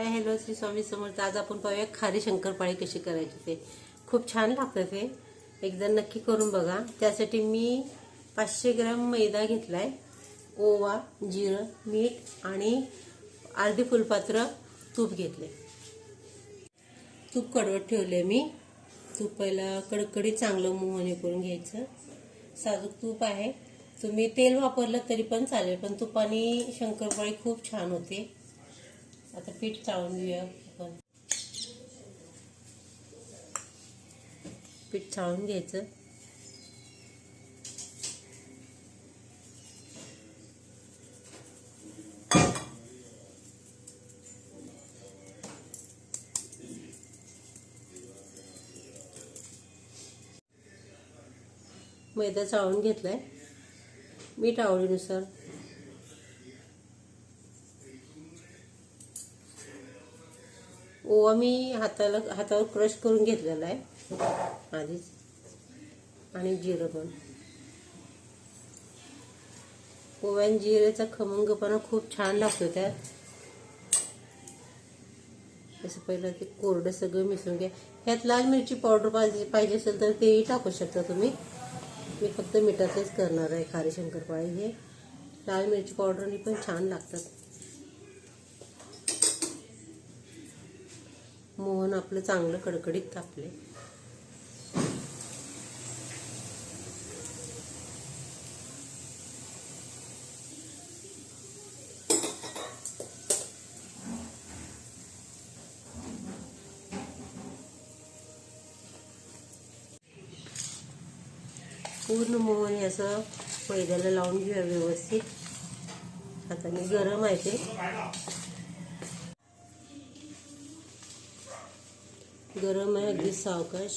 Hi hello Shri Swami Samarth. आज आपण पाहूया खारी शंकरपाळी कशी करायची ते। खूप छान लागतं ते, एकदा नक्की करून बघा। त्यासाठी मी 500 ग्रॅम मैदा घेतलाय, ओवा, जिरं, मीठ आणि अर्धी फुलपात्र तूप घेतले। तूप कडवत ठेवले मी। तूप पहिला कडकडीत चांगलं मोहन करून घ्यायचं। साजूक तूप आहे, तुम्ही तेल वापरलं तरी पण चालेल, पण तुपाने शंकरपाळी खूप छान होते। आता पीठ चाळून घेऊया आपण। पीठ चाळून घ्यायचं। मैदा चाळून घेतलाय, मीठ आवडीनुसार। ओवा मी हातावर क्रश करून घेतलेला आहे आधीच, आणि जिरं पण। ओवा आणि जिरेचा खमंगपणा खूप छान लागतो त्यात। असं पहिलं ते कोरडं सगळं मिसळून घ्या। ह्यात लाल मिरची पावडर पाहिजे असेल तर तेही टाकू शकता तुम्ही। मी फक्त मिठाचेच करणार आहे खारी शंकरपाळी। हे लाल मिरची पावडरनी पण छान लागतात। मोहन आपलं चांगलं कडकडीत तापले। पूर्ण मोहन हे असं मैद्याला लावून घेऊया व्यवस्थित। हाताने गरम आहे ते, गरम आहे अगदी सावकाश।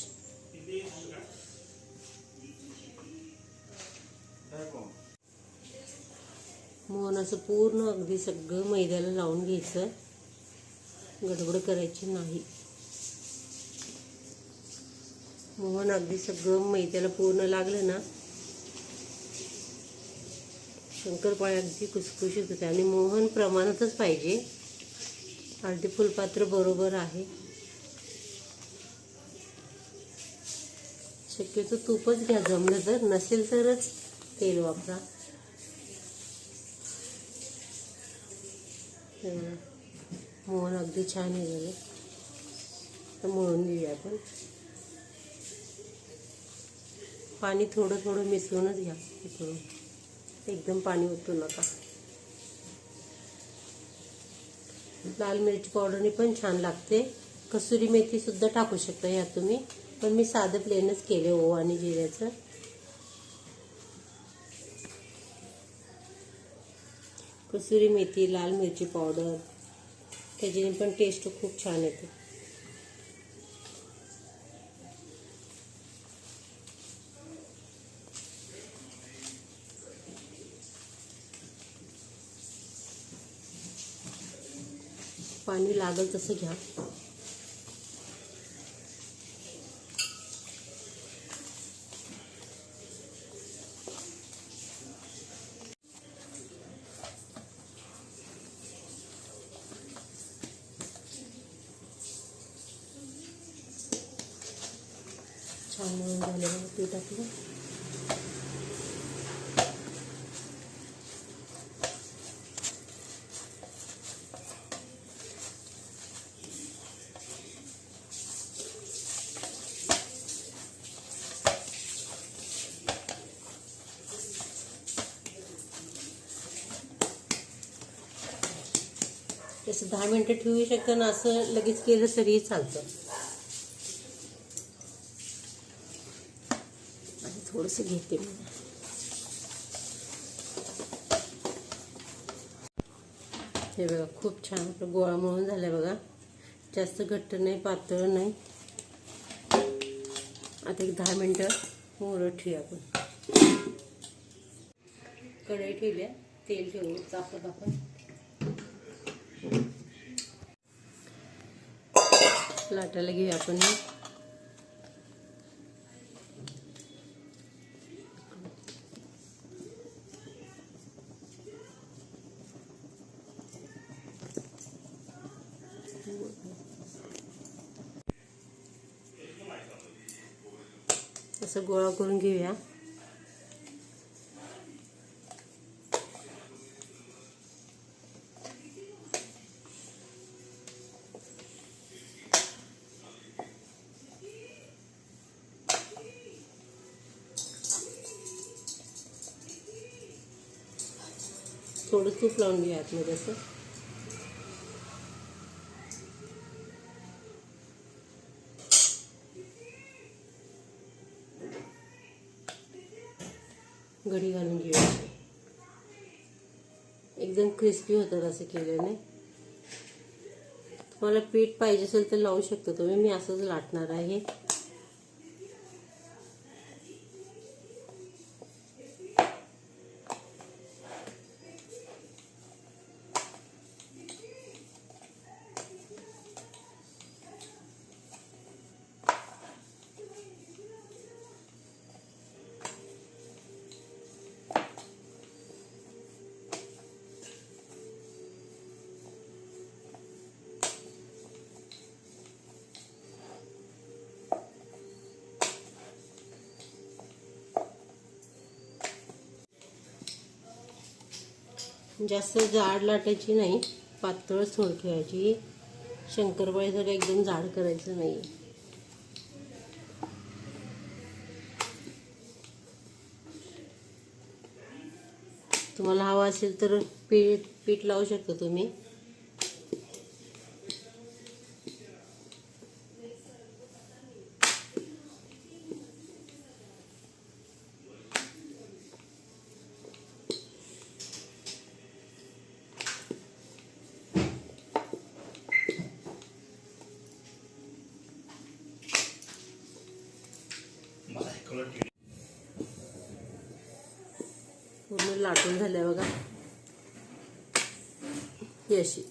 मोहन असं पूर्ण अगदी सगळं मैद्याला लावून घ्यायचं, गडबड करायची नाही। मोहन अगदी सगळं मैद्याला पूर्ण लागलं ना, शंकरपाळी अगदी खुसखुशीत होते। आणि मोहन प्रमाणातच पाहिजे, अर्धी फुलपात्र बरोबर आहे। शक्यतो तूपच घ्या, जमलं तर, नसेल तरच तेल वापरा। मोहन अगदी छान हे झाले, तर मळून घेऊया आपण। पाणी थोडं थोडं मिसळूनच घ्या, एकदम पाणी ओतू नका। लाल मिरची पावडरनी पण छान लागते। कसुरी मेथी सुद्धा टाकू शकता यात तुम्ही, पण मी साधं प्लेनच केले ओवा आणि जिऱ्याचं। कसुरी मेथी, लाल मिरची पावडर, त्याच्याने पण टेस्ट खूप छान येते। पाणी लागेल तसं घ्या। छान मळून झालं पीठ आपलं। तसं 10 मिनिटं ठेवू शकता ना, असं लगेच केलं तरीही चालतं। थोडंसं घेते मी। हे बघा, खूप छान आपलं गोळा मळून झाला बघा। जास्त घट्ट नाही, पातळ नाही। आता एक 10 मिनिटं मुरत ठेवूया आपण। कढई ठेवल्या, तेल ठेवू तापत आपण। लाटायला घेऊया आपण। असं गोळा करून घेऊया. थोडं तूप लावून घेऊया आतमध्ये असं. घडी घालून घेऊया. एकदम क्रिस्पी होतात असं केल्याने. तुम्हाला पीठ पाहिजे असेल तर लावू शकता तुम्ही. मी असंच लाटणार आहे. जास्त जाड लाटायची नाही, पातळच थोडी ठेवायची. शंकरपाळी जर एकदम जाड करायचं नाही. तुम्हाला हवा असेल तर पीठ लावू शकता तुम्ही. पूर्ण लाटून झाल्या बघा. ही अशी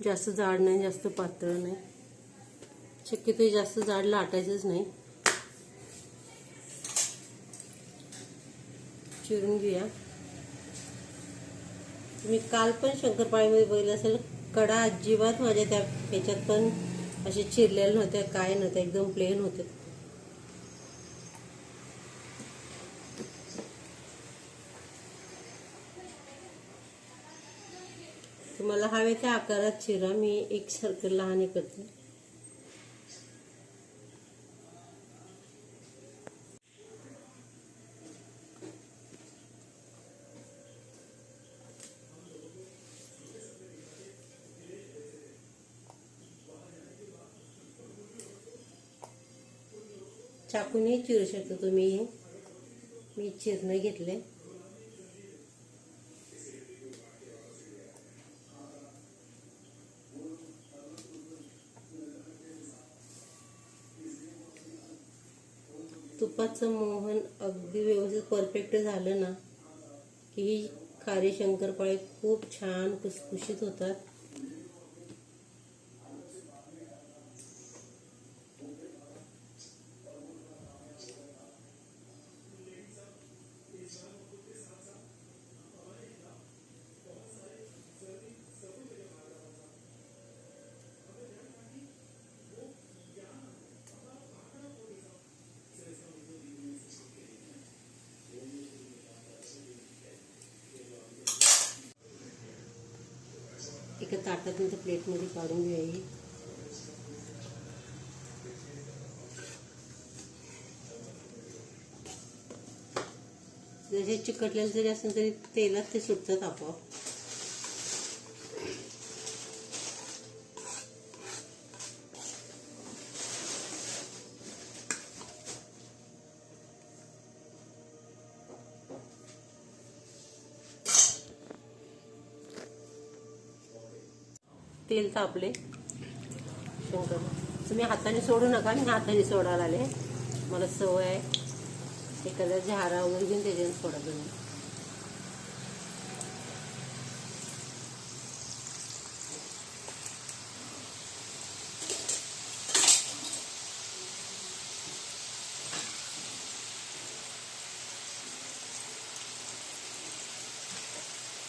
जास्त जाड नाही, जास्त पातळ नाही. शक्यतो जास्त जाड लाटायचंच नाही. चिरून घेऊया. मी काल पण शंकरपाळीमध्ये बघितलं असेल, कडा अजिबात माझ्या त्या ह्याच्यात पण असे चिरलेल्या नव्हत्या, काय नव्हत्या, एकदम प्लेन होते. तुम्हाला हवे त्या आकारात चिरा. मी एक सर्कल लहान करते. चाकूनही चिरू शकता तुम्ही. मी चिरणं घेतले. तुपाचं मोहन अगदी व्यवस्थित परफेक्ट झालं ना की ही खारी शंकरपाळी खूप छान खुसखुशीत होतात. एका ताटातून तर प्लेटमध्ये काढून घेऊया. जसे चिकटलेले जरी असेल तरी तेलात ते सुटतात आपोआप. तेल तापले. शंकर तुम्ही हाताने सोडू नका. मी हाताने सोडायला आले. मला सवय आहे. एखाद्या झारा वगैरे घेऊन त्याच्याने सोडा तुम्ही.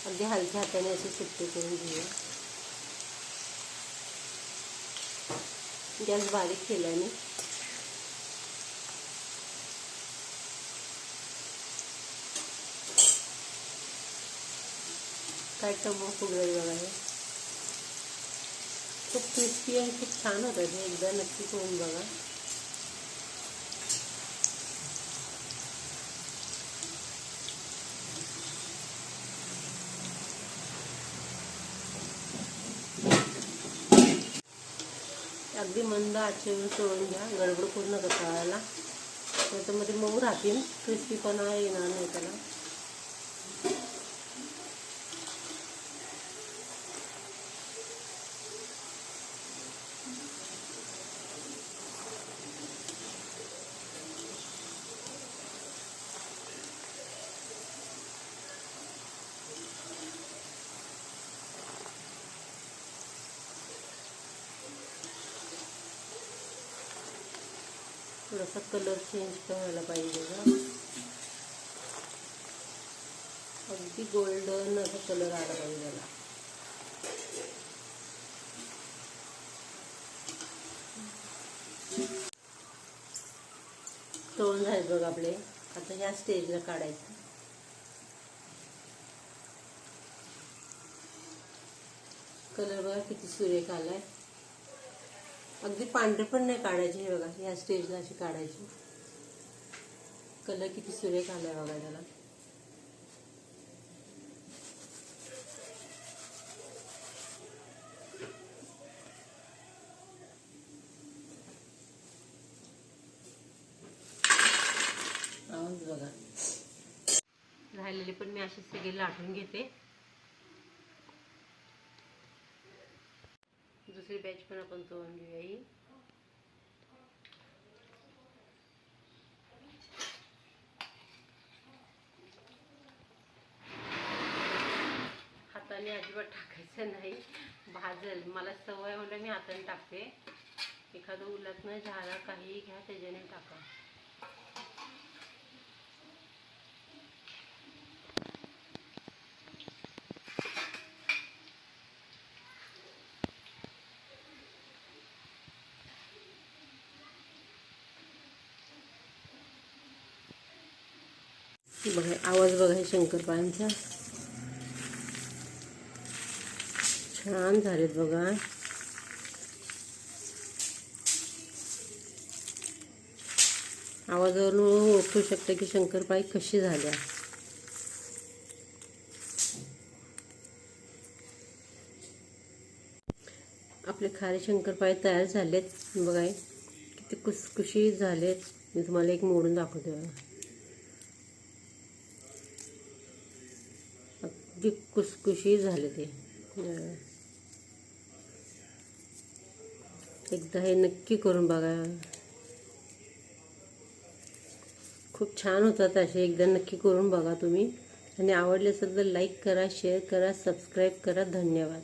अगदी हलक्या हाताने असे सुट्टे करून घेऊया. गॅस बारीक केला मी. काय टमो फुगले बघा. हे खूप क्रिस्पी आणि खूप छान होतं. हे एकदा नक्की करून बघा. अगदी मंद आचेवर तळून घ्या. गडबड करू नका तळायला. त्याच्यामध्ये मऊ राहतील, क्रिस्पीपणा येणार नाही त्याला. थोडासा कलर चेंज करायला पाहिजे का. अगदी गोल्डन असा कलर आला पाहिजे त्याला. तळून झाले बघ आपले. आता ह्या स्टेजला काढायचं. कलर बघा किती सुरेख आलाय. अगदी पांढरे पण नाही काढायचे. हे बघा ह्या स्टेजला अशी काढायची. कलर किती सुरेख आलाय बघा त्याला. आवाज बघा. राहिलेले पण मी असे सगळे लाटून घेते. दुसरी बॅच पण आपण तळून घेऊया. ही हाताने अजिबात टाकायचं नाही. भाजल. मला सवय म्हणलं मी हाताने टाकते. एखादं उलटणं झाला काही घ्या त्याच्याने टाका. बघा आवाज बघा. हे शंकरपाळ्यांचा छान झालेत बघा. आवाजावरून ओळखू शकता की शंकरपाळी कशी झाल्या. आपले खारे शंकरपाळी तयार झालेत. बघा किती कुसकुशीत झालेत. मी तुम्हाला एक मोडून दाखवते बघा. अगदी कुसकुशीत झाले ते. एकदा हे नक्की करून बघा. खूप छान होतात असे. एकदा नक्की करून बघा तुम्ही. आणि आवडले असेल तर लाईक करा, शेअर करा, सबस्क्राईब करा. धन्यवाद.